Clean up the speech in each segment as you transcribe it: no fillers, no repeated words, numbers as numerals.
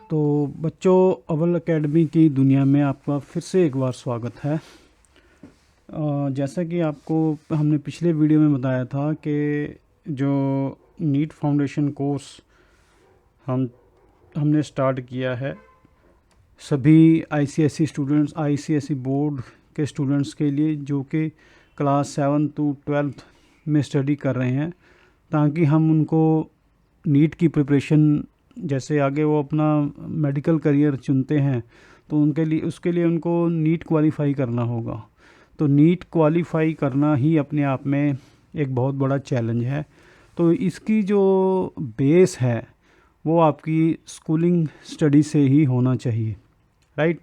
तो बच्चों, अव्वल एकेडमी की दुनिया में आपका फिर से एक बार स्वागत है। जैसा कि आपको हमने पिछले वीडियो में बताया था कि जो नीट फाउंडेशन कोर्स हमने स्टार्ट किया है सभी आईसीएसई स्टूडेंट्स, आईसीएसई बोर्ड के स्टूडेंट्स के लिए जो कि क्लास 7 to 12 में स्टडी कर रहे हैं, ताकि हम उनको नीट की प्रिपरेशन, जैसे आगे वो अपना मेडिकल करियर चुनते हैं तो उसके लिए उनको नीट क्वालिफाई करना होगा। तो नीट क्वालिफाई करना ही अपने आप में एक बहुत बड़ा चैलेंज है। तो इसकी जो बेस है वो आपकी स्कूलिंग स्टडी से ही होना चाहिए, राइट।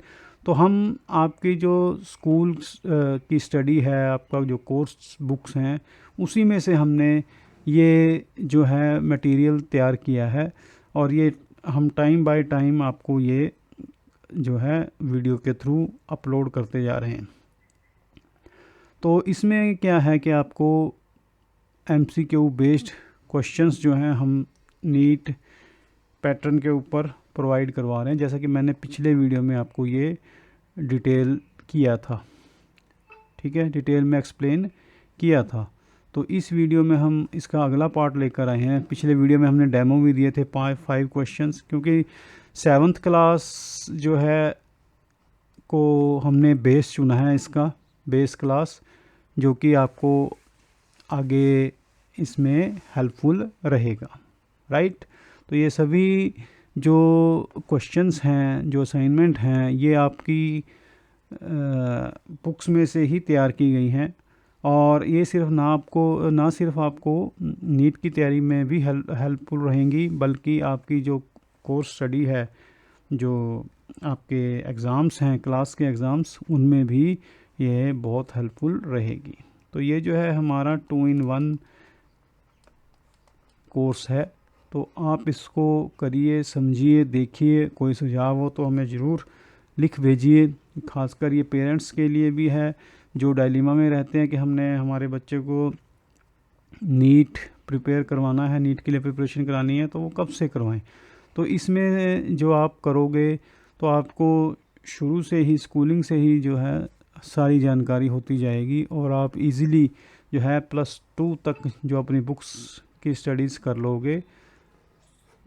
तो हम आपकी जो स्कूल की स्टडी है, आपका जो कोर्स बुक्स हैं, उसी में से हमने ये जो है मटेरियल तैयार किया है और ये हम टाइम बाय टाइम आपको ये जो है वीडियो के थ्रू अपलोड करते जा रहे हैं। तो इसमें क्या है कि आपको एमसीक्यू बेस्ड क्वेश्चंस जो हैं हम नीट पैटर्न के ऊपर प्रोवाइड करवा रहे हैं, जैसा कि मैंने पिछले वीडियो में आपको ये डिटेल किया था, ठीक है, डिटेल में एक्सप्लेन किया था। तो इस वीडियो में हम इसका अगला पार्ट लेकर आए हैं। पिछले वीडियो में हमने डेमो भी दिए थे 5 क्वेश्चंस, क्योंकि 7th क्लास जो है को हमने बेस चुना है, इसका बेस क्लास, जो कि आपको आगे इसमें हेल्पफुल रहेगा, राइट। तो ये सभी जो क्वेश्चंस हैं, जो असाइनमेंट हैं, ये आपकी बुक्स में से ही तैयार की गई हैं और ये ना सिर्फ आपको नीट की तैयारी में भी हेल्पफुल रहेंगी, बल्कि आपकी जो कोर्स स्टडी है, जो आपके एग्ज़ाम्स हैं, क्लास के एग्ज़ाम्स, उनमें भी ये बहुत हेल्पफुल रहेगी। तो ये जो है हमारा 2-in-1 कोर्स है। तो आप इसको करिए, समझिए, देखिए। कोई सुझाव हो तो हमें ज़रूर लिख भेजिए। खासकर ये पेरेंट्स के लिए भी है जो डायलेमा में रहते हैं कि हमने हमारे बच्चे को नीट प्रिपेयर करवाना है, नीट के लिए प्रिपरेशन करानी है, तो वो कब से करवाएं। तो इसमें जो आप करोगे तो आपको शुरू से ही, स्कूलिंग से ही जो है सारी जानकारी होती जाएगी और आप इजीली जो है +2 तक जो अपनी बुक्स की स्टडीज़ कर लोगे,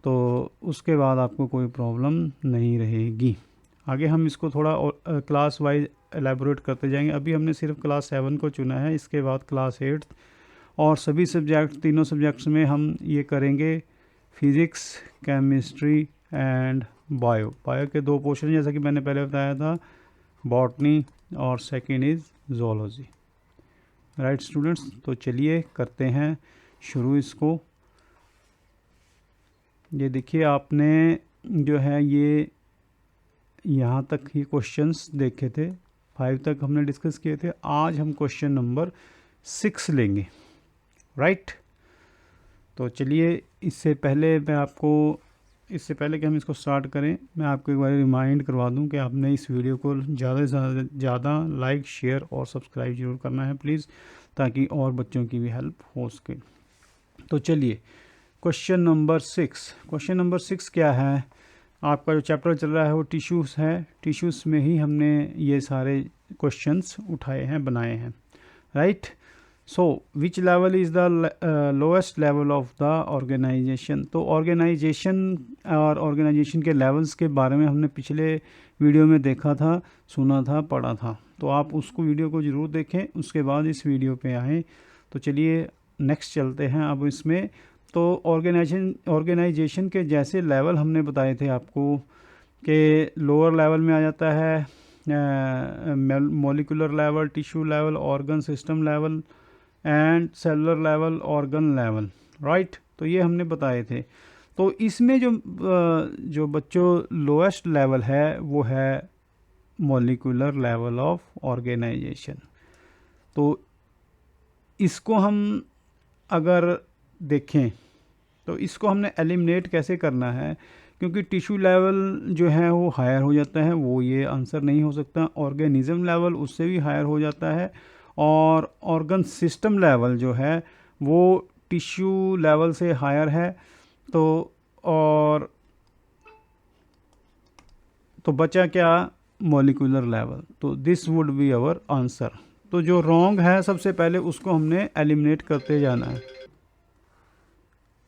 तो उसके बाद आपको कोई प्रॉब्लम नहीं रहेगी। आगे हम इसको थोड़ा क्लास वाइज एलैबोरेट करते जाएंगे। अभी हमने सिर्फ क्लास 7 को चुना है, इसके बाद क्लास 8 और सभी सब्जेक्ट, तीनों सब्जेक्ट्स में हम ये करेंगे। फिज़िक्स, केमिस्ट्री एंड बायो के 2 पोर्शन, जैसा कि मैंने पहले बताया था, बॉटनी और second is zoology, right students. तो चलिए करते हैं शुरू इसको। ये देखिए, आपने जो है ये यहाँ तक ही क्वेश्चंस देखे थे, 5 तक हमने डिस्कस किए थे। आज हम क्वेश्चन नंबर 6 लेंगे, राइट। तो चलिए, इससे पहले कि हम इसको स्टार्ट करें, मैं आपको एक बार रिमाइंड करवा दूं कि आपने इस वीडियो को ज़्यादा से ज़्यादा लाइक, शेयर और सब्सक्राइब जरूर करना है प्लीज़, ताकि और बच्चों की भी हेल्प हो सके। तो चलिए, क्वेश्चन नंबर 6 क्या है। आपका जो चैप्टर चल रहा है वो टिश्यूज़ है। टिश्यूज़ में ही हमने ये सारे क्वेश्चंस उठाए हैं, बनाए हैं, right. So which level is the lowest level of the organisation. तो ऑर्गेनाइजेशन के लेवल्स के बारे में हमने पिछले वीडियो में देखा था, सुना था, पढ़ा था। तो आप उसको वीडियो को ज़रूर देखें, उसके बाद इस वीडियो पे आएँ। तो चलिए नेक्स्ट चलते हैं अब इसमें। तो ऑर्गेनाइजेशन के जैसे लेवल हमने बताए थे आपको कि लोअर लेवल में आ जाता है molecular level, tissue level, organ system level and cellular level, organ level, right. तो ये हमने बताए थे। तो इसमें जो बच्चों लोएस्ट लेवल है वो है मॉलिक्यूलर लेवल ऑफ ऑर्गेनाइजेशन। तो इसको हम अगर देखें तो इसको हमने एलिमिनेट कैसे करना है, क्योंकि टिश्यू लेवल जो है वो हायर हो जाता है, वो ये आंसर नहीं हो सकता। ऑर्गेनिज्म लेवल उससे भी हायर हो जाता है और ऑर्गन सिस्टम लेवल जो है वो टिश्यू लेवल से हायर है। तो और तो बचा क्या, मॉलिक्यूलर लेवल। तो this would be our answer. तो जो रॉन्ग है सबसे पहले उसको हमने एलिमिनेट करते जाना है।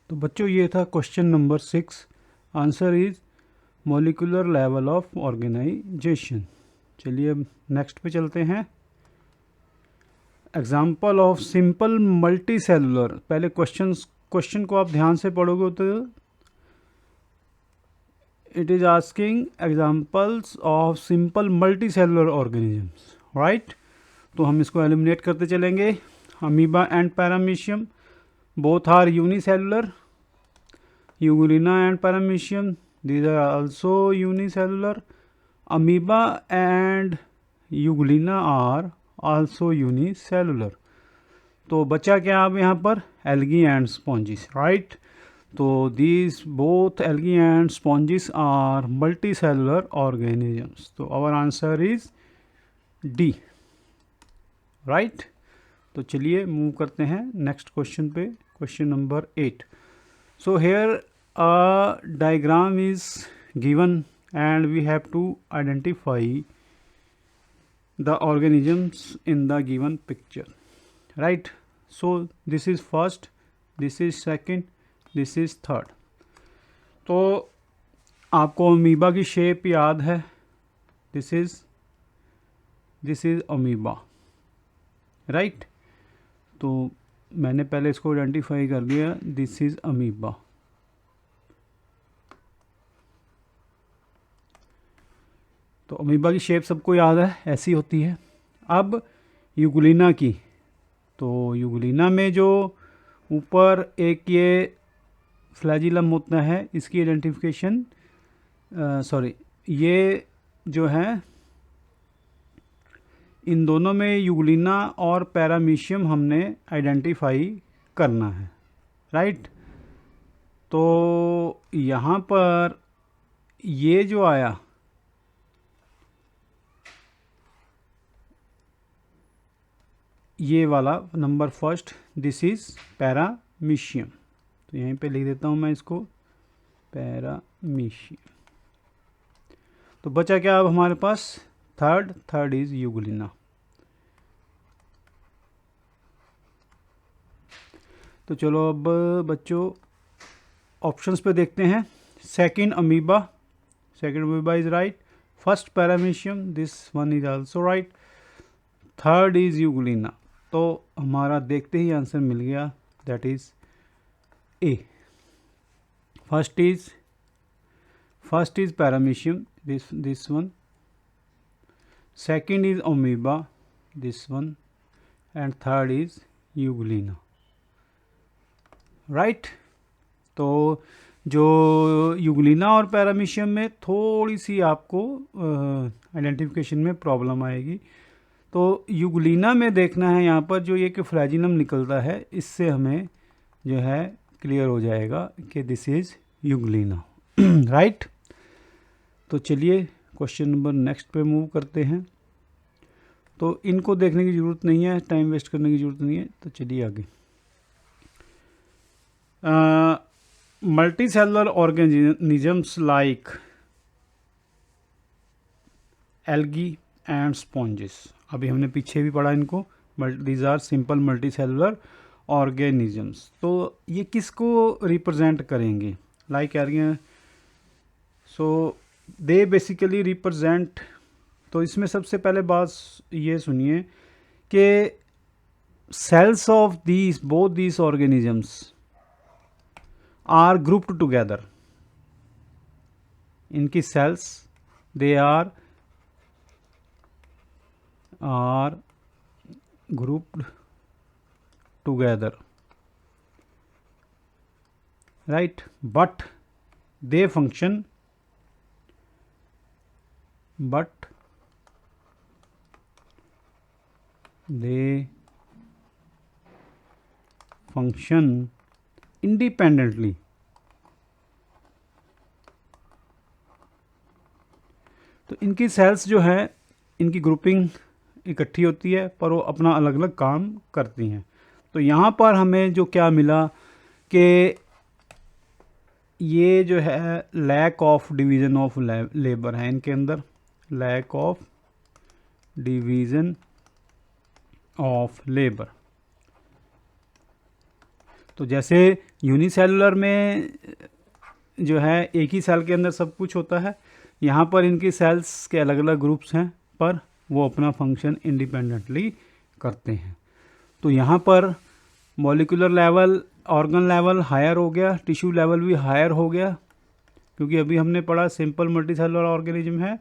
तो बच्चों ये था question number 6। Answer is molecular level of organisation. चलिए अब नेक्स्ट पे चलते हैं। Example of simple multi cellular. पहले क्वेश्चन को आप ध्यान से पढ़ोगे तो it is asking examples of simple multi cellular organisms, right. तो हम इसको एलिमिनेट करते चलेंगे। Amoeba and paramecium both are unicellular. Euglena and paramecium these are also unicellular. Amoeba and Euglena are also unicellular. तो बचा क्या अब यहाँ पर, algae and sponges, right? तो these both algae and sponges are multicellular organisms. तो our answer is D, right? तो चलिए मूव करते हैं नेक्स्ट क्वेश्चन पे, question number 8. So here a diagram is given and we have to identify the organisms in the given picture, right? So this is first, this is second, this is third. तो आपको amoeba की shape याद है, this is amoeba, right? तो मैंने पहले इसको identify कर दिया, दिस इज अमीबा। तो अमीबा की शेप सबको याद है, ऐसी होती है। अब यूग्लिना की, तो यूग्लिना में जो ऊपर एक ये फ्लैजिलम होता है, इसकी आइडेंटिफिकेशन ये जो है इन दोनों में यूग्लिना और पैरामीशियम हमने आइडेंटिफाई करना है, राइट। तो यहाँ पर ये जो आया, ये वाला number first, this is paramecium. तो यहीं पे लिख देता हूँ मैं इसको, पैरामीशियम। तो बचा क्या अब हमारे पास, थर्ड इज यूग्लिना। तो चलो अब बच्चों ऑप्शंस पे देखते हैं। Second amoeba is right, first paramecium, this one is also right, third is Euglena. तो हमारा देखते ही आंसर मिल गया, that is a. First is paramecium, this one, second is amoeba, this one, and third is euglena, right? तो जो Euglena और paramecium में थोड़ी सी आपको आइडेंटिफिकेशन में प्रॉब्लम आएगी। तो यूग्लिना में देखना है यहाँ पर जो ये कि फ्लैजिलम निकलता है, इससे हमें जो है क्लियर हो जाएगा कि दिस इज यूग्लिना, राइट। तो चलिए क्वेश्चन नंबर नेक्स्ट पे मूव करते हैं। तो इनको देखने की ज़रूरत नहीं है, टाइम वेस्ट करने की ज़रूरत नहीं है। तो चलिए आगे। Multi cellular organisms like algae and sponges, अभी हमने पीछे भी पढ़ा इनको, these are simple multi cellular organisms. तो ये किसको रिप्रेजेंट करेंगे, like algae, so they basically represent. तो इसमें सबसे पहले बात ये सुनिए कि cells of both these organisms are grouped together. इनकी cells they are grouped together, right, but they function independently. तो इनकी सेल्स जो है, इनकी ग्रुपिंग इकट्ठी होती है पर वो अपना अलग अलग काम करती हैं। तो यहाँ पर हमें जो क्या मिला कि ये जो है lack of division of labour है इनके अंदर, lack of division of labour. तो जैसे यूनिसेलुलर में जो है एक ही सेल के अंदर सब कुछ होता है, यहाँ पर इनकी सेल्स के अलग अलग ग्रुप्स हैं पर वो अपना फंक्शन इंडिपेंडेंटली करते हैं। तो यहाँ पर molecular level, organ level higher हो गया, टिश्यू लेवल भी हायर हो गया, क्योंकि अभी हमने पढ़ा सिंपल मल्टीसेलुलर ऑर्गेनिज्म है,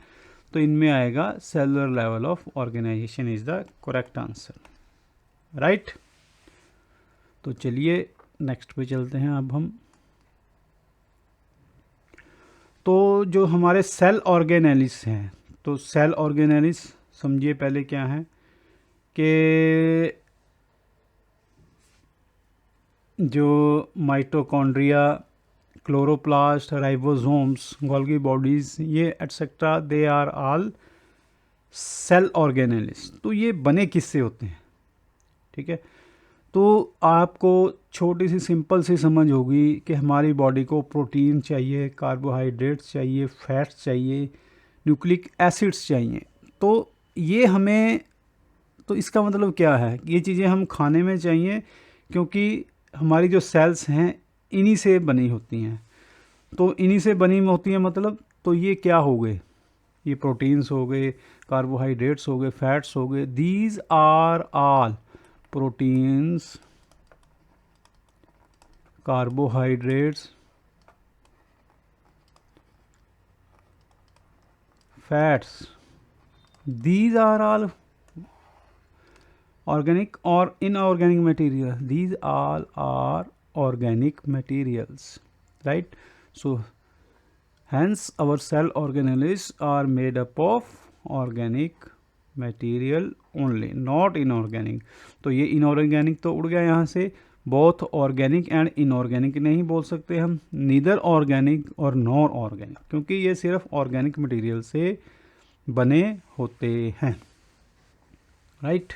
तो इनमें आएगा cellular level of organisation is the correct answer, right. तो चलिए नेक्स्ट पे चलते हैं अब हम। तो जो हमारे सेल ऑर्गेनेलिस हैं, तो सेल ऑर्गेनेलिस समझिए पहले क्या है कि जो mitochondria, chloroplast, ribosomes, Golgi bodies, ये etcetera, they are all cell organelles. तो ये बने किससे होते हैं, ठीक है। तो आपको छोटी सी सिंपल सी समझ होगी कि हमारी बॉडी को प्रोटीन चाहिए, कार्बोहाइड्रेट्स चाहिए, फैट्स चाहिए, न्यूक्लिक एसिड्स चाहिए। तो ये हमें, तो इसका मतलब क्या है, ये चीज़ें हम खाने में चाहिए, क्योंकि हमारी जो सेल्स हैं इन्हीं से बनी होती हैं। तो इन्हीं से बनी होती हैं मतलब, तो ये क्या हो गए, ये प्रोटीन्स हो गए, कार्बोहाइड्रेट्स हो गए, फैट्स हो गए, these are all proteins, carbohydrates, fats, these are all organic or inorganic material. These all are organic materials, right? So hence our cell organelles are made up of organic material only, not inorganic. तो ये inorganic तो उड़ गया यहाँ से, both organic and inorganic नहीं बोल सकते हम, नीदर ऑर्गेनिक और नॉन ऑर्गेनिक, क्योंकि ये सिर्फ ऑर्गेनिक मटेरियल से बने होते हैं, राइट।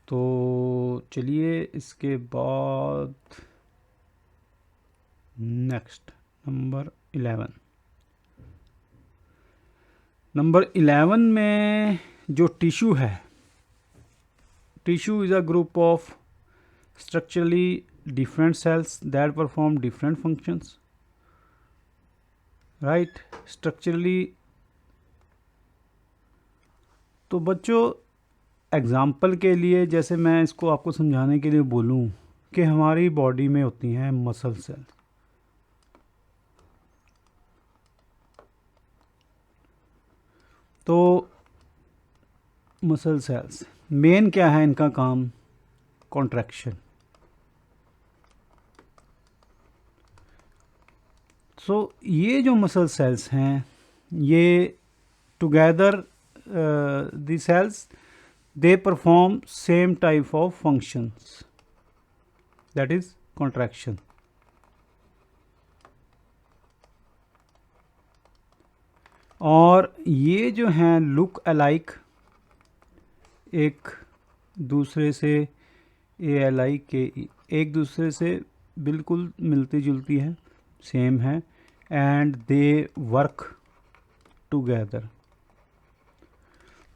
तो चलिए इसके बाद नेक्स्ट नंबर 11। नंबर 11 में जो टिश्यू है, tissue is a group of structurally different cells that perform different functions, right? Structurally, तो बच्चों एग्जाम्पल के लिए जैसे मैं इसको आपको समझाने के लिए बोलूं कि हमारी बॉडी में होती हैं मसल सेल, तो मसल सेल्स मेन क्या है इनका काम, कॉन्ट्रैक्शन। सो ये जो मसल सेल्स हैं, ये together the cells they perform same type of functions, that is contraction. और ये जो हैं लुक अलाइक, एक दूसरे से ALI के एक दूसरे से बिल्कुल मिलती जुलती है, सेम है, एंड दे वर्क टुगेदर।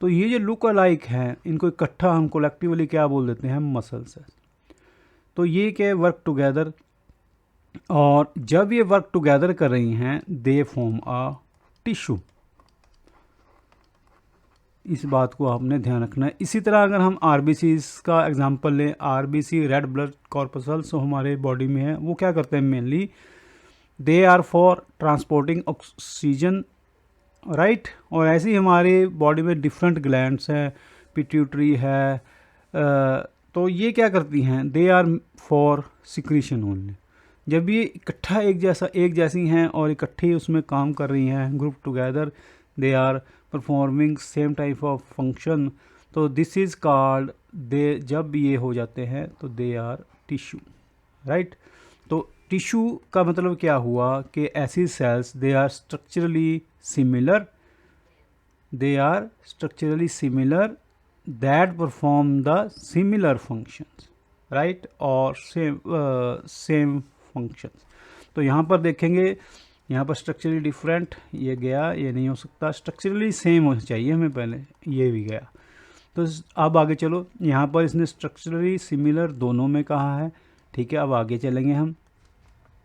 तो ये जो लुक अलाइक हैं, इनको इकट्ठा हम कोलेक्टिवली क्या बोल देते हैं, मसल सेल्स। तो ये क्या वर्क टुगेदर, और जब ये वर्क टुगेदर कर रही हैं दे फॉर्म अ टिश्यू। इस बात को आपने ध्यान रखना है। इसी तरह अगर हम RBCs का एग्जांपल लें, RBC रेड ब्लड कॉर्पसल्स हमारे बॉडी में है, वो क्या करते हैं mainly, they are for transporting oxygen, right. और ऐसे ही हमारे बॉडी में डिफरेंट ग्लैंड्स हैं, पिट्यूटरी है, तो ये क्या करती हैं, they are for secretion only. जब ये इकट्ठा एक जैसी हैं और इकट्ठे उसमें काम कर रही हैं, group together, they are performing same type of function, तो दिस इज़ कॉल्ड, दे जब ये हो जाते हैं तो दे आर टिश्यू, राइट। तो टिश्यू का मतलब क्या हुआ कि ऐसी cells they are structurally similar, they are structurally similar that perform the similar functions, right, और सेम फंक्शंस। तो यहाँ पर देखेंगे, यहाँ पर स्ट्रक्चरली डिफरेंट ये गया, ये नहीं हो सकता, स्ट्रक्चरली सेम होना चाहिए हमें पहले, ये भी गया। तो अब आगे चलो, यहाँ पर इसने स्ट्रक्चरली सिमिलर दोनों में कहा है, ठीक है। अब आगे चलेंगे हम,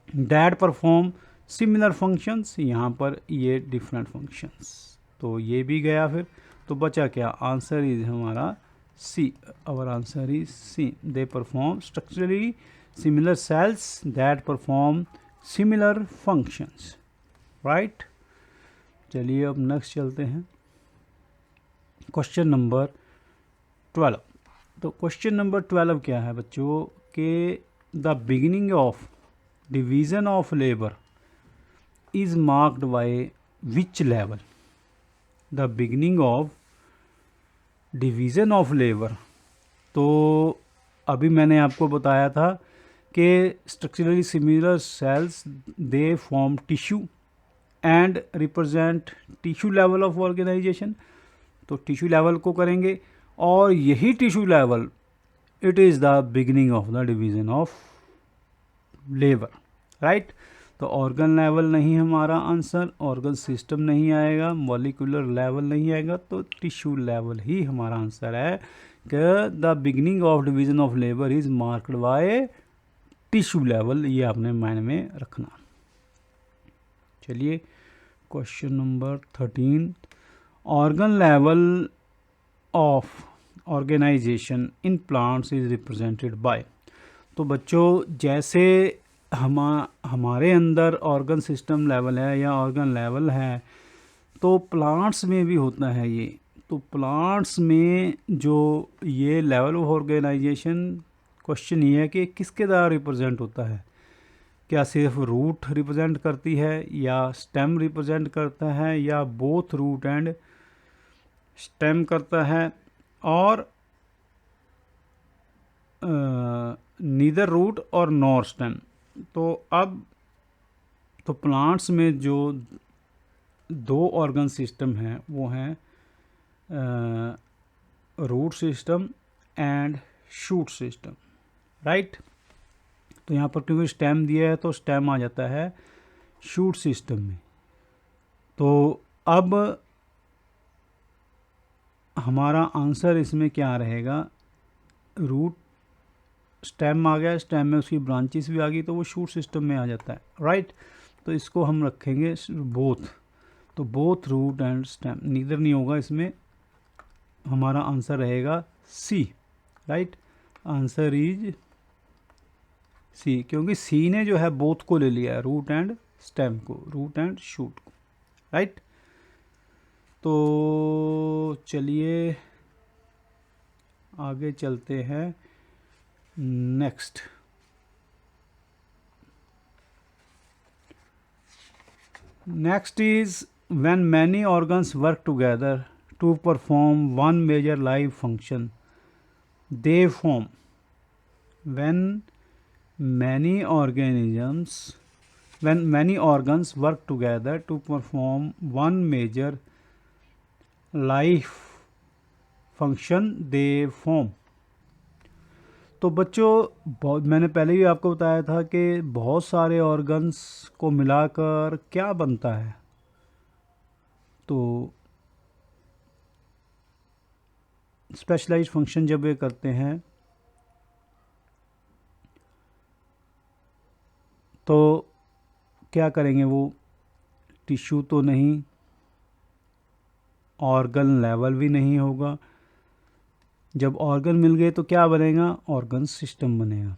दैट परफॉर्म सिमिलर फंक्शंस, यहाँ पर ये डिफरेंट फंक्शंस, तो ये भी गया। फिर तो बचा क्या, आंसर इज हमारा C, our answer is C, they perform structurally similar cells that perform similar functions, right. चलिए अब नेक्स्ट चलते हैं, क्वेश्चन नंबर 12। तो क्वेश्चन नंबर 12 क्या है बच्चों के, the beginning of division of labour is marked by which level. The beginning of division of labour, तो अभी मैंने आपको बताया था कि structurally similar cells they form tissue and represent tissue level of organisation, तो टिश्यू लेवल को करेंगे, और यही tissue level it is the beginning of the division of labour, right. तो ऑर्गन लेवल नहीं हमारा आंसर, ऑर्गन सिस्टम नहीं आएगा, मॉलिक्यूलर लेवल नहीं आएगा, तो टिश्यू लेवल ही हमारा आंसर है कि the beginning of division of labour is marked by tissue level, ये आपने माइंड में रखना। चलिए question number 13, organ level of organisation in plants is represented by. तो बच्चों जैसे हमारे अंदर ऑर्गन सिस्टम लेवल है या ऑर्गन लेवल है, तो प्लांट्स में भी होता है ये। तो प्लांट्स में जो ये लेवल ऑफ ऑर्गेनाइजेशन, क्वेश्चन ये है कि किसके द्वारा रिप्रेजेंट होता है, क्या सिर्फ रूट रिप्रेजेंट करती है या स्टेम रिप्रेजेंट करता है या बोथ रूट एंड स्टेम करता है, और नीदर रूट और नॉर स्टेम। तो अब तो प्लांट्स में जो दो ऑर्गन सिस्टम हैं वो हैं root system and shoot system, right. तो यहाँ पर क्योंकि स्टेम दिया है तो स्टेम आ जाता है शूट सिस्टम में। तो अब हमारा आंसर इसमें क्या रहेगा, रूट स्टेम आ गया, स्टेम में उसकी ब्रांचेस भी आ गई, तो वो शूट सिस्टम में आ जाता है, राइट। तो इसको हम रखेंगे बोथ, तो both root and stem, neither नहीं होगा इसमें, हमारा आंसर रहेगा C, right. Answer is C, क्योंकि सी ने जो है बोथ को ले लिया है, रूट एंड स्टेम को, रूट एंड शूट को, राइट। तो चलिए आगे चलते हैं, next is when many organs work together to perform one major life function they form. when many organs work together to perform one major life function they form। तो बच्चों मैंने पहले भी आपको बताया था कि बहुत सारे ऑर्गन्स को मिलाकर क्या बनता है, तो स्पेशलाइज्ड फंक्शन जब ये करते हैं तो क्या करेंगे, वो टिश्यू तो नहीं, ऑर्गन लेवल भी नहीं होगा। जब ऑर्गन मिल गए तो क्या बनेगा, ऑर्गन सिस्टम बनेगा,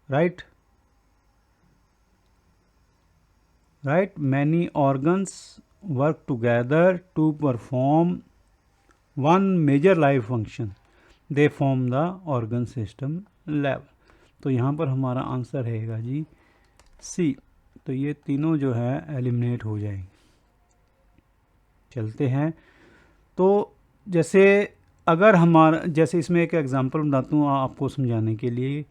right. Many organs work together to perform one major life function they form the organ system level. तो यहाँ पर हमारा आंसर रहेगा जी सी। तो ये तीनों जो है एलिमिनेट हो जाएंगे। चलते हैं, तो जैसे अगर हमारा, जैसे इसमें एक एग्जांपल बताता हूँ आपको समझाने के लिए,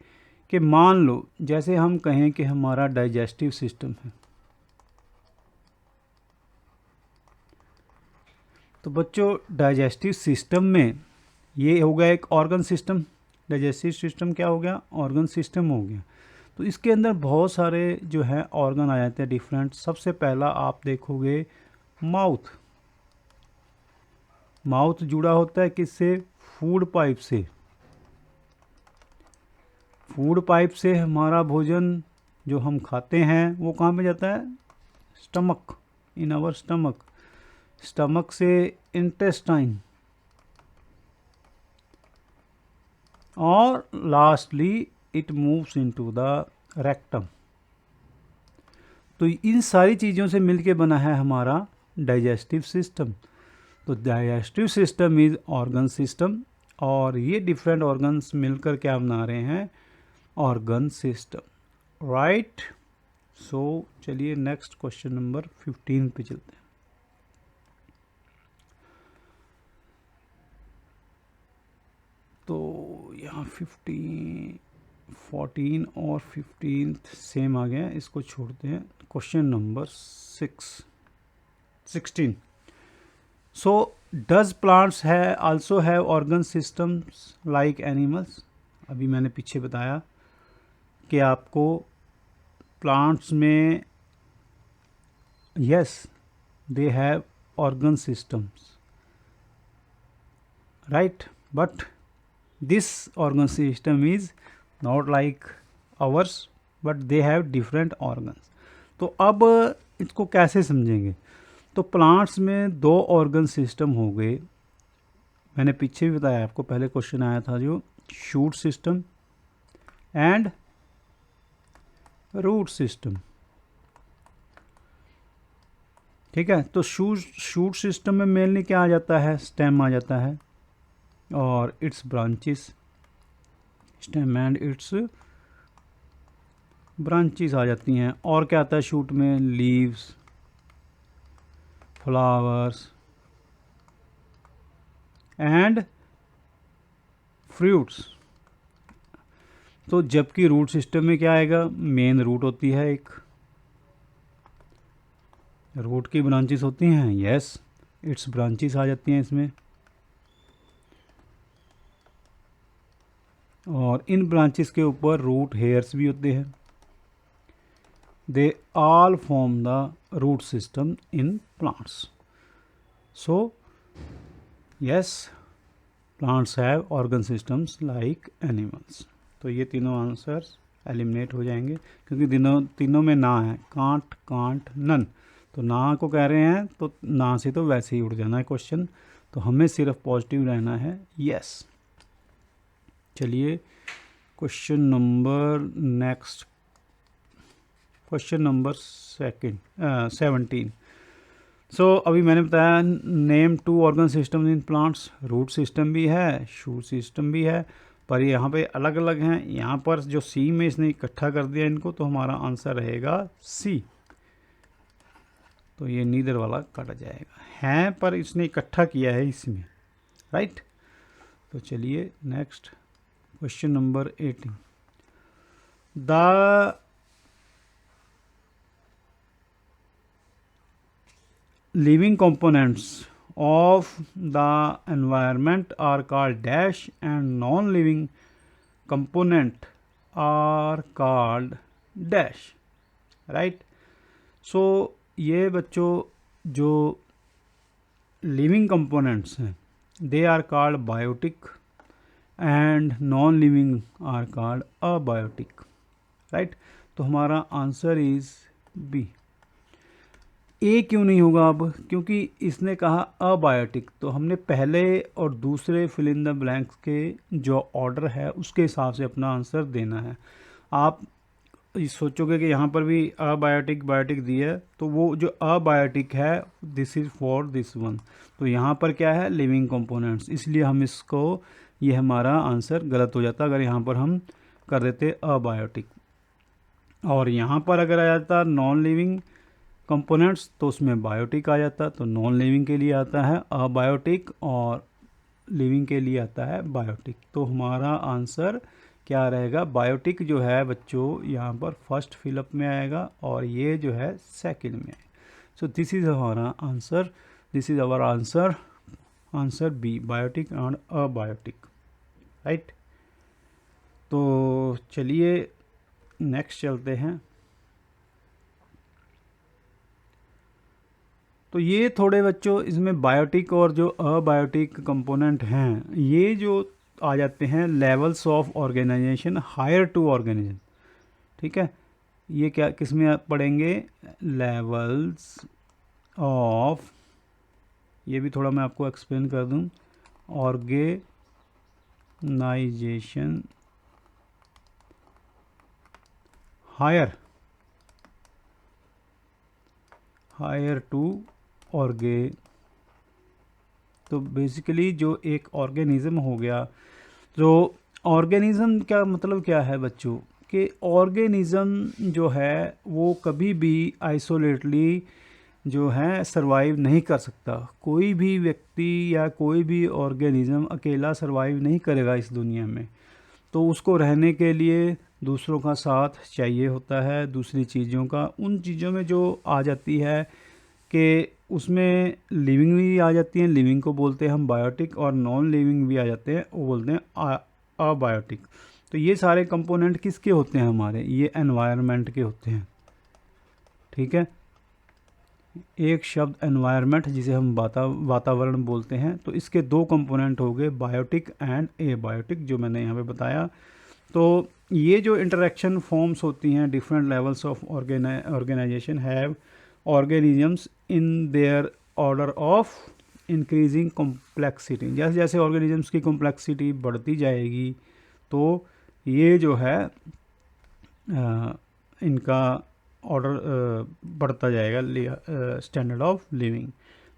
कि मान लो जैसे हम कहें कि हमारा डाइजेस्टिव सिस्टम है, तो बच्चों डाइजेस्टिव सिस्टम में ये हो गया एक ऑर्गन सिस्टम। डाइजेस्टिव सिस्टम क्या हो गया, ऑर्गन सिस्टम हो गया। तो इसके अंदर बहुत सारे जो है ऑर्गन आ जाते हैं डिफरेंट। सबसे पहला आप देखोगे माउथ। माउथ जुड़ा होता है किससे? फूड पाइप से। फूड पाइप से हमारा भोजन जो हम खाते हैं वो कहाँ पे जाता है? Stomach, in our stomach. Stomach से इंटेस्टाइन, और lastly it moves into the rectum. तो इन सारी चीज़ों से मिलके बना है हमारा डाइजेस्टिव सिस्टम। तो digestive system is organ system, और ये डिफरेंट ऑर्गन्स मिलकर क्या बना रहे हैं? Organ system, right. सो चलिए नेक्स्ट क्वेश्चन नंबर 15 पे चलते हैं। तो यहाँ 14 और 15 सेम आ गया, इसको छोड़ते हैं। Question number 16। So does plants है also have organ systems like animals? अभी मैंने पीछे बताया कि आपको प्लांट्स में yes they have organ systems, right, but this organ system is not like ours, but they have different organs. तो अब इसको कैसे समझेंगे? तो प्लांट्स में दो ऑर्गन सिस्टम हो गए। मैंने पीछे भी बताया आपको, पहले क्वेश्चन आया था जो shoot system and root system, ठीक है। तो शूट सिस्टम में मेनली क्या आ जाता है? स्टेम आ जाता है और its branches, stem and its branches आ जाती हैं। और क्या आता है शूट में? Leaves, flowers and fruits. तो जबकि रूट सिस्टम में क्या आएगा? मेन रूट होती है, एक रूट की ब्रांचेस होती हैं, यस, इट्स ब्रांचेस आ जाती हैं इसमें। और इन ब्रांचेस के ऊपर रूट हेयर्स भी होते हैं। They all form the root system in plants. So yes, plants have organ systems like animals. तो ये तीनों आंसर्स एलिमिनेट हो जाएंगे क्योंकि तीनों में ना है, कांट, कांट, नन। तो ना को कह रहे हैं तो ना से तो वैसे ही उड़ जाना है क्वेश्चन, तो हमें सिर्फ पॉजिटिव रहना है, यस। चलिए क्वेश्चन नंबर 17। सो अभी मैंने बताया name 2 organ system in plants. Root system भी है, शूट सिस्टम भी है, पर यहाँ पे अलग अलग हैं। यहाँ पर जो सी में इसने इकट्ठा कर दिया इनको, तो हमारा आंसर रहेगा सी। तो ये नीदर वाला काटा जाएगा, हैं पर इसने इकट्ठा किया है इसमें, राइट। तो चलिए next question number 18। The living components of the environment are called dash and non-living component are called dash, right? So ये बच्चों जो living components हैं they are called biotic and non-living are called abiotic, right? तो हमारा answer is B. ए क्यों नहीं होगा अब? क्योंकि इसने कहा अबायोटिक, तो हमने पहले और दूसरे फिल इन द ब्लैंक्स के जो ऑर्डर है उसके हिसाब से अपना आंसर देना है। आप सोचोगे कि यहाँ पर भी अबायोटिक बायोटिक दिया है, तो वो जो अबायोटिक है this is for this one. तो यहाँ पर क्या है? लिविंग कंपोनेंट्स, इसलिए हम इसको, ये हमारा आंसर गलत हो जाता अगर यहाँ पर हम कर देते अबायोटिक। और यहाँ पर अगर आ जाता नॉन लिविंग कंपोनेंट्स तो उसमें बायोटिक आ जाता, तो नॉन लिविंग के लिए आता है अबायोटिक और लिविंग के लिए आता है बायोटिक। तो हमारा आंसर क्या रहेगा? बायोटिक जो है बच्चों यहाँ पर फर्स्ट फिलअप में आएगा और ये जो है सेकंड में। सो दिस इज़ हमारा answer, this is our answer, answer B, biotic and abiotic, right. तो चलिए नेक्स्ट चलते हैं। तो ये थोड़े बच्चों इसमें बायोटिक और जो अबायोटिक कंपोनेंट हैं ये जो आ जाते हैं levels of organisation higher to organism. ठीक है, ये क्या किस में पढ़ेंगे, लेवल्स ऑफ, ये भी थोड़ा मैं आपको एक्सप्लेन कर दूं, ऑर्गेनाइजेशन हायर टू ऑर्गे। तो बेसिकली जो एक ऑर्गेनिज्म हो गया, जो ऑर्गेनिज्म क्या मतलब क्या है बच्चों, कि ऑर्गेनिज्म जो है वो कभी भी आइसोलेटली जो है सरवाइव नहीं कर सकता। कोई भी व्यक्ति या कोई भी ऑर्गेनिज्म अकेला सरवाइव नहीं करेगा इस दुनिया में। तो उसको रहने के लिए दूसरों का साथ चाहिए होता है, दूसरी चीज़ों का। उन चीज़ों में जो आ जाती है कि उसमें लिविंग भी आ जाती हैं, लिविंग को बोलते हैं हम बायोटिक, और नॉन लिविंग भी आ जाते हैं, वो बोलते हैं अबायोटिक। तो ये सारे कंपोनेंट किसके होते हैं हमारे, ये एनवायरनमेंट के होते हैं। ठीक है, एक शब्द एनवायरनमेंट जिसे हम वातावरण बोलते हैं, तो इसके दो कंपोनेंट हो गए, बायोटिक एंड एबायोटिक, जो मैंने यहाँ पे बताया। तो ये जो इंटरेक्शन फॉर्म्स होती हैं, different levels of organisation have organisms in their order of increasing complexity. जैसे जैसे ऑर्गेनिजम्स की कॉम्प्लेक्सिटी बढ़ती जाएगी तो ये जो है इनका ऑर्डर बढ़ता जाएगा, स्टैंडर्ड ऑफ लिविंग।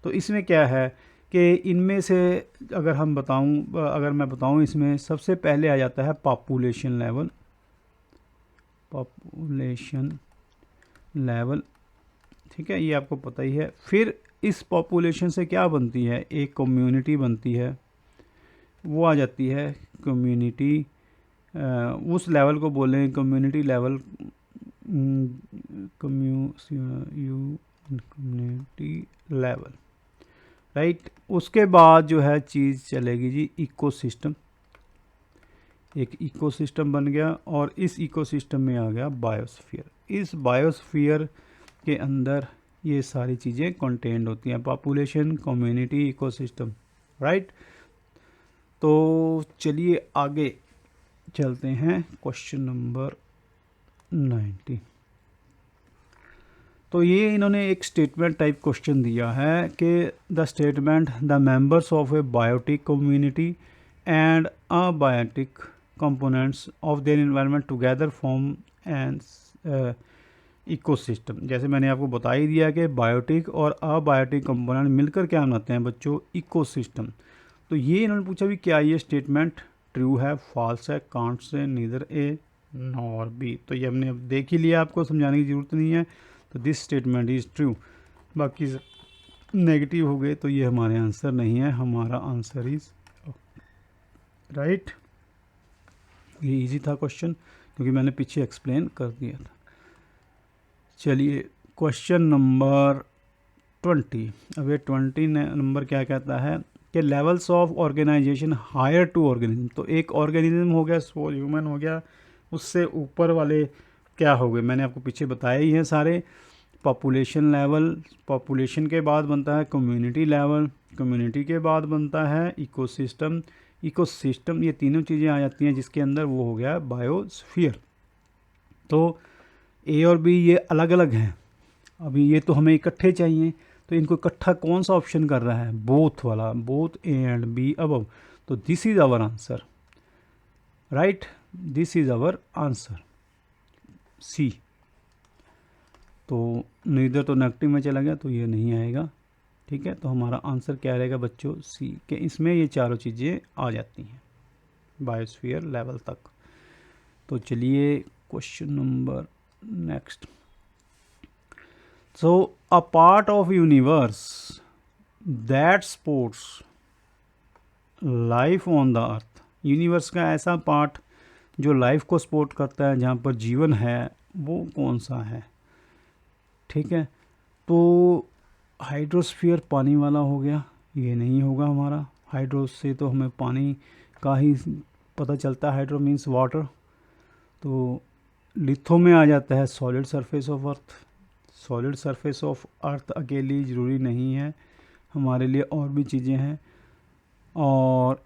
तो इसमें क्या है कि इनमें से अगर मैं बताऊं इसमें सबसे पहले आ जाता है पॉपुलेशन लेवल। ठीक है, ये आपको पता ही है। फिर इस पॉपुलेशन से क्या बनती है, एक कम्युनिटी बनती है, वो आ जाती है कम्युनिटी। उस लेवल को बोलें community level, community level, right. उसके बाद जो है चीज़ चलेगी जी इकोसिस्टम। एक इकोसिस्टम बन गया और इस इकोसिस्टम में आ गया बायोस्फीयर। इस बायोस्फीयर के अंदर ये सारी चीज़ें कंटेंड होती हैं, पॉपुलेशन, कम्युनिटी, इकोसिस्टम, राइट। तो चलिए आगे चलते हैं, क्वेश्चन नंबर 90। तो ये इन्होंने एक स्टेटमेंट टाइप क्वेश्चन दिया है कि the statement the members of a biotic community and abiotic components of their environment together form and ecosystem. जैसे मैंने आपको बता ही दिया कि बायोटिक और अबायोटिक कंपोनेंट मिलकर क्या बनाते हैं बच्चों, इकोसिस्टम। तो ये इन्होंने पूछा भी क्या ये स्टेटमेंट ट्रू है, फॉल्स है, can't say neither A nor be. तो ये हमने अब देख ही लिया, आपको समझाने की ज़रूरत नहीं है। तो दिस स्टेटमेंट इज़ ट्रू, बाकी नेगेटिव हो गए तो ये हमारे आंसर नहीं है, हमारा आंसर इज़ राइट। ये इजी था क्वेश्चन क्योंकि मैंने पीछे एक्सप्लेन कर दिया था। चलिए क्वेश्चन नंबर 20। अब ये 20 नंबर क्या कहता है कि levels of organisation higher to organism. तो एक ऑर्गेनिज्म हो गया, सपोज ह्यूमन हो गया, उससे ऊपर वाले क्या हो गए, मैंने आपको पीछे बताया ही है सारे। पॉपुलेशन लेवल, पॉपुलेशन के बाद बनता है कम्युनिटी लेवल, कम्युनिटी के बाद बनता है इकोसिस्टम, इकोसिस्टम, ये तीनों चीज़ें आ जाती हैं जिसके अंदर वो हो गया बायोस्फीयर। तो ए और बी ये अलग अलग हैं, अभी ये तो हमें इकट्ठे चाहिए, तो इनको इकट्ठा कौन सा ऑप्शन कर रहा है, बोथ वाला, both A and B above. तो this is our answer, right, this is our answer C. तो नीदर तो नेगेटिव में चला गया तो ये नहीं आएगा। ठीक है, तो हमारा आंसर क्या रहेगा बच्चों, सी, के इसमें ये चारों चीज़ें आ जाती हैं बायोस्फीयर लेवल तक। तो चलिए question number next. So a part of universe that supports life on the earth. Universe का ऐसा पार्ट जो लाइफ को सपोर्ट करता है, जहाँ पर जीवन है, वो कौन सा है। ठीक है, तो हाइड्रोस्फीयर पानी वाला हो गया, ये नहीं होगा हमारा। हाइड्रो से तो हमें पानी का ही पता चलता है, हाइड्रो मीन्स वाटर। तो लिथो में आ जाता है solid surface of earth. Solid surface of earth अकेली ज़रूरी नहीं है, हमारे लिए और भी चीज़ें हैं। और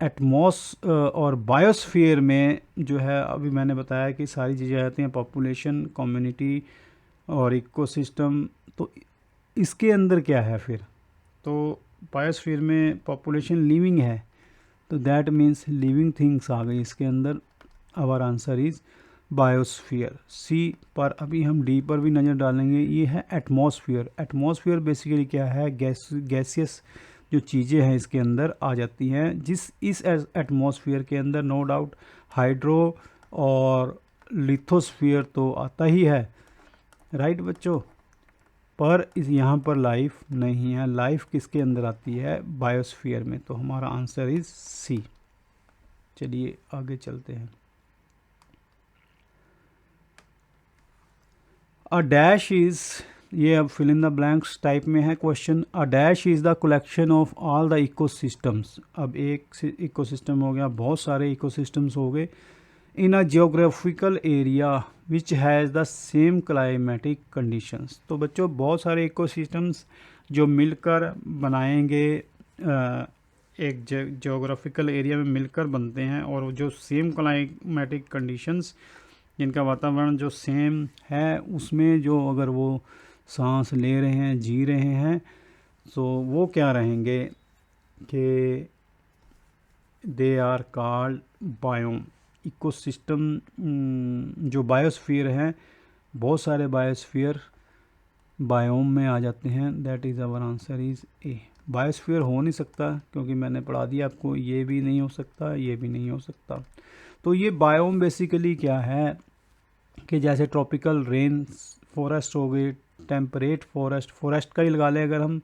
और बायोस्फीयर में जो है अभी मैंने बताया कि सारी चीज़ें आती हैं, पॉपुलेशन, कम्युनिटी और इकोसिस्टम। तो इसके अंदर क्या है फिर? तो बायोस्फीयर में पॉपुलेशन लिविंग है, तो दैट मीन्स लिविंग थिंग्स आ गई इसके अंदर। Our answer is biosphere. C पर अभी हम डी पर भी नज़र डालेंगे। ये है एटमॉस्फेयर। एटमॉस्फेयर बेसिकली क्या है? गैसियस जो चीज़ें हैं इसके अंदर आ जाती हैं। इस एटमॉस्फेयर के अंदर नो डाउट हाइड्रो और लिथोस्फीयर तो आता ही है, राइट बच्चों। पर इस यहाँ पर लाइफ नहीं है। लाइफ किसके अंदर आती है? बायोस्फीयर में। तो हमारा आंसर इज सी। चलिए आगे चलते हैं। अ डैश इज़, ये अब fill in the blanks type में है question. A dash is the collection of all the ecosystems. अब एक इकोसिस्टम हो गया, बहुत सारे इकोसिस्टम्स हो गए। In a geographical area which has the same climatic conditions. तो बच्चों बहुत सारे इकोसिस्टम्स जो मिलकर बनाएंगे, एक जियोग्राफिकल एरिया में मिलकर बनते हैं, और जो सेम क्लाइमेटिक कंडीशंस, जिनका वातावरण जो सेम है, उसमें जो अगर वो सांस ले रहे हैं, जी रहे हैं, तो वो क्या रहेंगे कि they are called biome. Ecosystem जो बायोस्फीयर हैं, बहुत सारे बायोस्फीयर बायोम में आ जाते हैं। That is our answer is A. Biosphere हो नहीं सकता, क्योंकि मैंने पढ़ा दिया आपको, ये भी नहीं हो सकता, ये भी नहीं हो सकता। तो ये बायोम बेसिकली क्या है कि जैसे ट्रॉपिकल रेन फॉरेस्ट हो गए, टेम्परेट फॉरेस्ट, फॉरेस्ट का ही लगा लें अगर हम,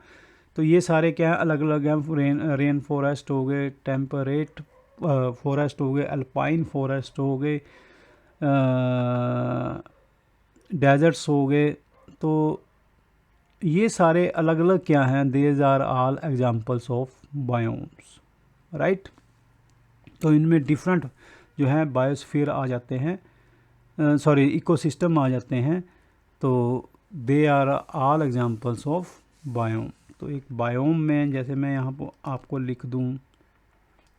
तो ये सारे क्या है, अलग अलग हैं। रेन फॉरेस्ट हो गए, टेम्परेट फॉरेस्ट हो गए, अल्पाइन फॉरेस्ट हो गए, डेजर्ट्स हो गए। तो ये सारे अलग अलग क्या हैं? These are all examples of biomes, right. तो इनमें डिफरेंट जो है बायोस्फीयर आ जाते हैं, सॉरी इकोसिस्टम आ जाते हैं। तो they are all examples of biome. तो एक बायोम में जैसे मैं यहाँ पर आपको लिख दूँ,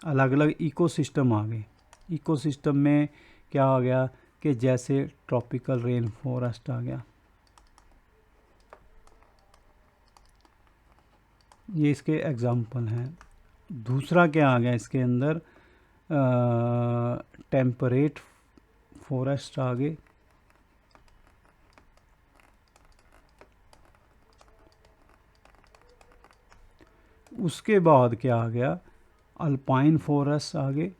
अलग अलग इकोसिस्टम आ गए। इकोसिस्टम में क्या आ गया कि जैसे ट्रॉपिकल रेन फॉरेस्ट आ गया, ये इसके एग्जाम्पल हैं। दूसरा क्या आ गया इसके अंदर? टेम्परेट फॉरेस्ट आ गए। उसके बाद क्या आ गया? अल्पाइन फॉरेस्ट आ गए।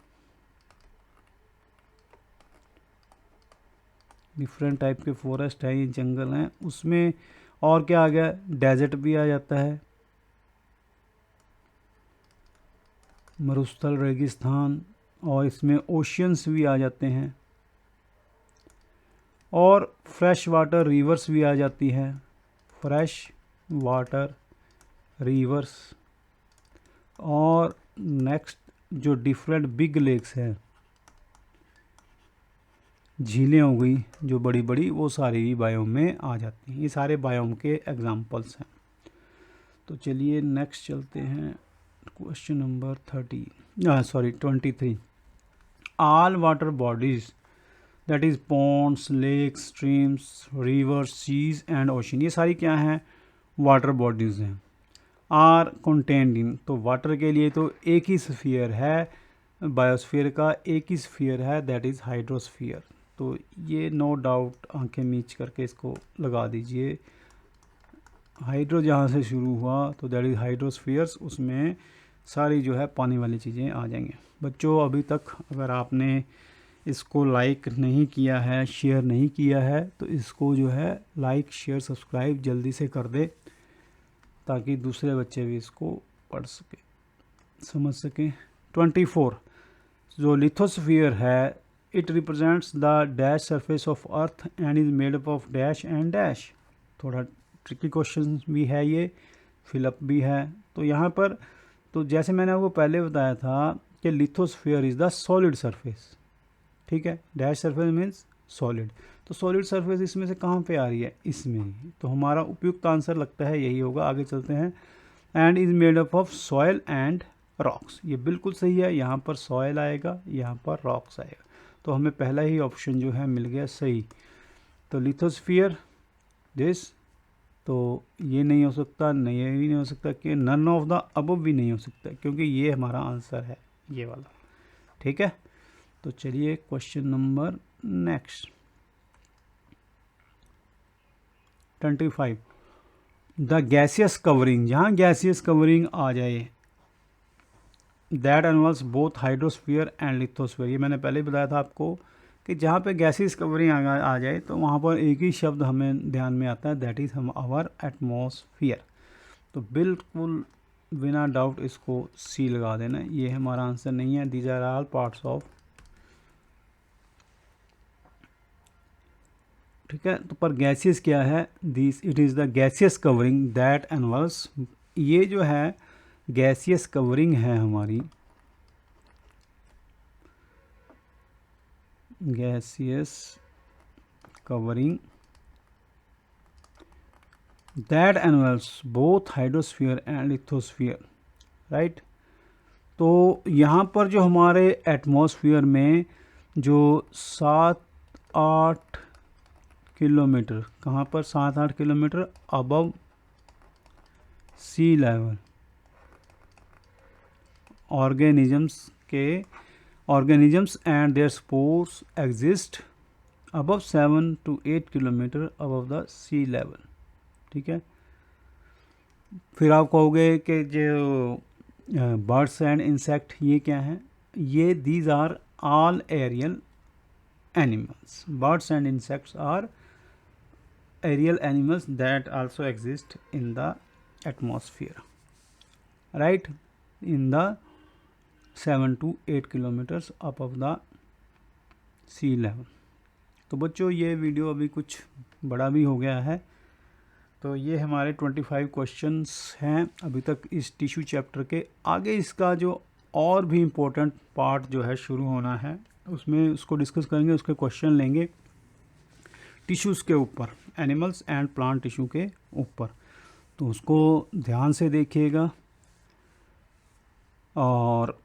डिफरेंट टाइप के फॉरेस्ट हैं, ये जंगल हैं। उसमें और क्या आ गया? डेजर्ट भी आ जाता है, मरुस्थल, रेगिस्तान, और इसमें ओशियंस भी आ जाते हैं, और फ्रेश वाटर रिवर्स भी आ जाती हैं। Fresh water reverse. और नेक्स्ट जो डिफरेंट बिग लेक्स हैं, झीलें हो गई जो बड़ी बड़ी, वो सारी भी बायोम में आ जाती हैं। ये सारे बायोम के एग्जांपल्स हैं। तो चलिए नेक्स्ट चलते हैं। Question number 23। All water bodies that is ponds, lakes, streams, rivers, seas and ocean, ये सारी क्या हैं? वाटर बॉडीज़ हैं। आर कंटेंड इन, तो वाटर के लिए तो एक ही स्फीयर है, बायोस्फीयर का एक ही स्फीयर है, दैट इज़ हाइड्रोस्फीयर। तो ये नो डाउट आंखें मीच करके इसको लगा दीजिए। हाइड्रो जहाँ से शुरू हुआ तो दैट इज़ हाइड्रोस्फीयर्स, उसमें सारी जो है पानी वाली चीज़ें आ जाएंगी। बच्चों अभी तक अगर आपने इसको लाइक नहीं किया है, शेयर नहीं किया है, तो इसको जो है लाइक, शेयर, सब्सक्राइब जल्दी से कर दे, ताकि दूसरे बच्चे भी इसको पढ़ सके, समझ सकें। 24 जो लिथोस्फीयर है, it represents the dash surface of earth and is made up of dash and dash. थोड़ा ट्रिकी क्वेश्चन भी है ये, फिलअप भी है। तो यहाँ पर तो जैसे मैंने आपको पहले बताया था कि lithosphere is the solid surface, ठीक है। Dash surface means solid. तो सॉलिड सरफेस इसमें से कहाँ पे आ रही है, इसमें ही। तो हमारा उपयुक्त आंसर लगता है यही होगा। आगे चलते हैं। And is made up of soil and rocks, ये बिल्कुल सही है। यहाँ पर सॉयल आएगा, यहाँ पर रॉक्स आएगा, तो हमें पहला ही ऑप्शन जो है मिल गया सही। तो लिथोस्फीयर दिस, तो ये नहीं हो सकता, नहीं ये भी नहीं हो सकता, कि नन ऑफ द अबव भी नहीं हो सकता, क्योंकि ये हमारा आंसर है ये वाला। ठीक है, तो चलिए question number next 25। The gaseous covering, जहाँ गैसियस कवरिंग आ जाए, that involves both hydrosphere and lithosphere, ये मैंने पहले ही बताया था आपको कि जहाँ पे गैसियस कवरिंग आ जाए तो वहाँ पर एक ही शब्द हमें ध्यान में आता है, दैट इज़ हम आवर एटमॉस्फियर। तो बिल्कुल बिना डाउट इसको सी लगा देना, ये हमारा आंसर नहीं है। These are all parts of, ठीक है। तो पर गैसियस क्या है, this it is the gaseous covering that involves, ये जो है गैसियस कवरिंग है हमारी, gaseous covering that involves both hydrosphere and lithosphere, right. तो यहाँ पर जो हमारे एटमॉस्फेयर में जो 7-8 किलोमीटर, कहाँ पर 7-8 kilometre above sea level, organisms and their spores exist above 7 to 8 kilometre above the sea level, ठीक है। फिर आप कहोगे कि जो बर्ड्स एंड इंसेक्ट ये क्या हैं, ये these are all aerial animals, birds and insects are aerial animals that also exist in the atmosphere, right, in the 7 to 8 kilometres above the sea level. तो बच्चों ये वीडियो अभी कुछ बड़ा भी हो गया है, तो ये हमारे 25 क्वेश्चंस हैं अभी तक इस टिश्यू चैप्टर के। आगे इसका जो और भी इम्पोर्टेंट पार्ट जो है शुरू होना है, उसमें उसको डिस्कस करेंगे, उसके क्वेश्चन लेंगे टिश्यूज़ के ऊपर, एनिमल्स एंड प्लांट टिश्यू के ऊपर। तो उसको ध्यान से देखिएगा, और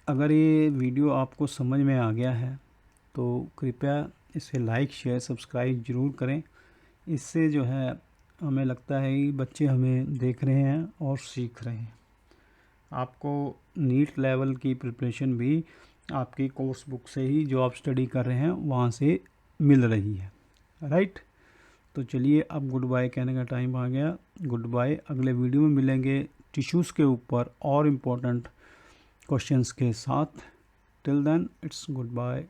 अगर ये वीडियो आपको समझ में आ गया है तो कृपया इसे लाइक शेयर सब्सक्राइब ज़रूर करें। इससे जो है हमें लगता है कि बच्चे हमें देख रहे हैं और सीख रहे हैं। आपको नीट लेवल की प्रिपरेशन भी आपकी कोर्स बुक से ही, जो आप स्टडी कर रहे हैं वहाँ से मिल रही है, राइट। तो चलिए अब गुड बाय कहने का टाइम आ गया। गुड बाय, अगले वीडियो में मिलेंगे टिश्यूज़ के ऊपर और इम्पोर्टेंट क्वेश्चंस के साथ। Till then it's good bye.